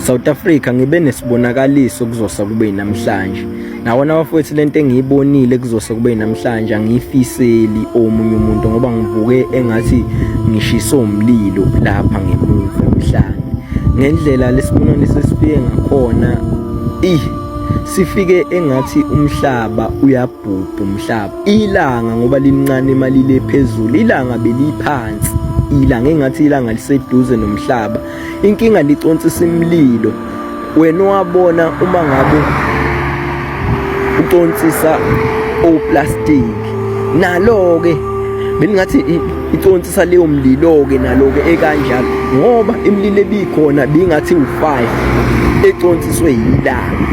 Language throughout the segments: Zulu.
South Africa ngibe nesibonakaliso kuzosa kube namhlanje. Nawona bafowethu lento engiyibonile kuzosa kube namhlanje angiyifiseli omunye umuntu ngoba ngivuke engathi ngishiso umlilo lapha ngemuva emhlanje. Ngendlela lesibonani sesifike ngakhona sifike engathi umhlaba uyabhubha umhlaba. Ilanga ngoba lincane imali le phezulu, ilanga beliphansi. Ilanga engathi ilanga liseduze nomhlaba. Inkinga liconsisa imililo. Wena wabona uma ngabe uconsisa oplastic nalo ke belingathi iconsisa leyo mlilo ke nalo ke ekanjalo ngoba imililo ebikhona bingathi u5 econtsiswe yilanga.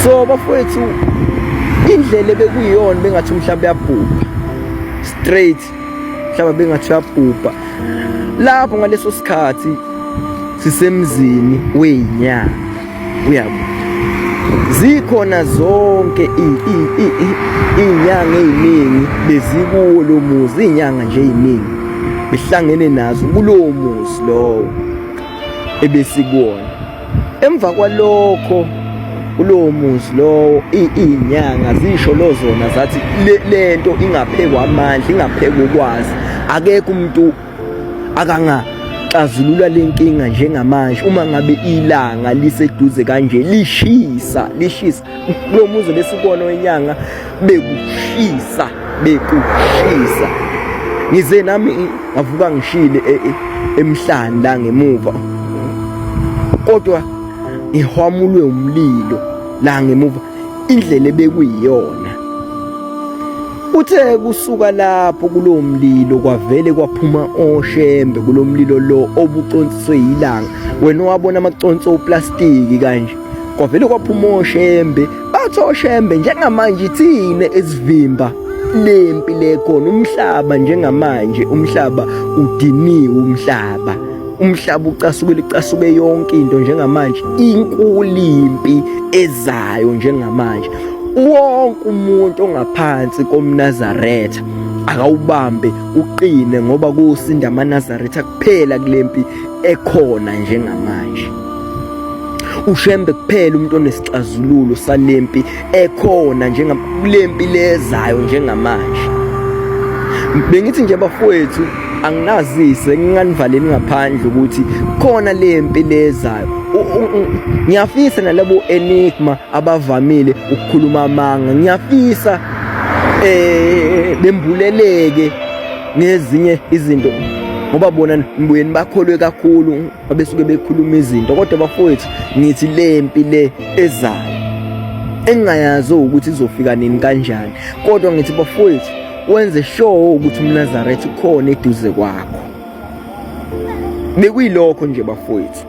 So bafowethu indlela bekuyiyona bengathi umhlaba uyabhubha straight, umhlaba bengathi uyabhubha lapho ngaleso sikhathi sisemzini weyinyanga. Uyabona zikhona zonke inyanga eziningi bezikuwo lo muzi, inyanga nje eziningi behlangene nazo kulowo muzi lowo ebesikuwona. Emva kwalokho kulowo muzi lowo inyanga zisho lozona zathi lento ingaphekwa amandla, ingaphekwa ukwazi, akekho umuntu akangaxazulula lenkinga njengamanje. Uma ngabe ilanga liseduze kanje lishisa lo muzi besibona wenyanga bekushisa. Ngize nami ngavuka ngishile emhlanje la ngemuva, kodwa ihwamulwe umlilo la ngemuva indlela bekuyiyona. Uthe kusuka lapho kulowo mlilo kwavele kwaphuma oshembe kulo mlilo lo obucontsiswe yilanga. Wena wabona amaconso oplastic kanje, kwavele kwaphuma oshembe. Bathi oshembe njengamanje thina ezivimba lempi lekhona umhlaba njengamanje, umhlaba udiniwe, umhlaba ucasuke yonke into njengamanje, inkulimpi ezayo njengamanje. Wonke umuntu ongaphansi komNazaretha akawubambe uqine ngoba kusinda amaNazaretha kuphela kulempi ekhona njengamanje. Ushembe kuphela umuntu onesixazululo salempi ekhona njengalempi lezayo njengamanje. Bengithi nje bafowethu anginazise nginganivaleni ngaphandle ukuthi khona lempi lezayo. Ngiyafisa nalabo enigma abavamile ukukhuluma amanga, ngiyafisa bembuleleke ngezinye izinto ngoba bona mbuyeni bakholwe kakhulu abesuke bekhuluma izinto. Kodwa bafowethu ngithi lempi le ezayo engayazi ukuthi izofika nini kanjani, kodwa ngithi bafowethu wenze sure ukuthi uMnazaretha ukhona eduze kwakho. Bekuyilokho nje bafowethu.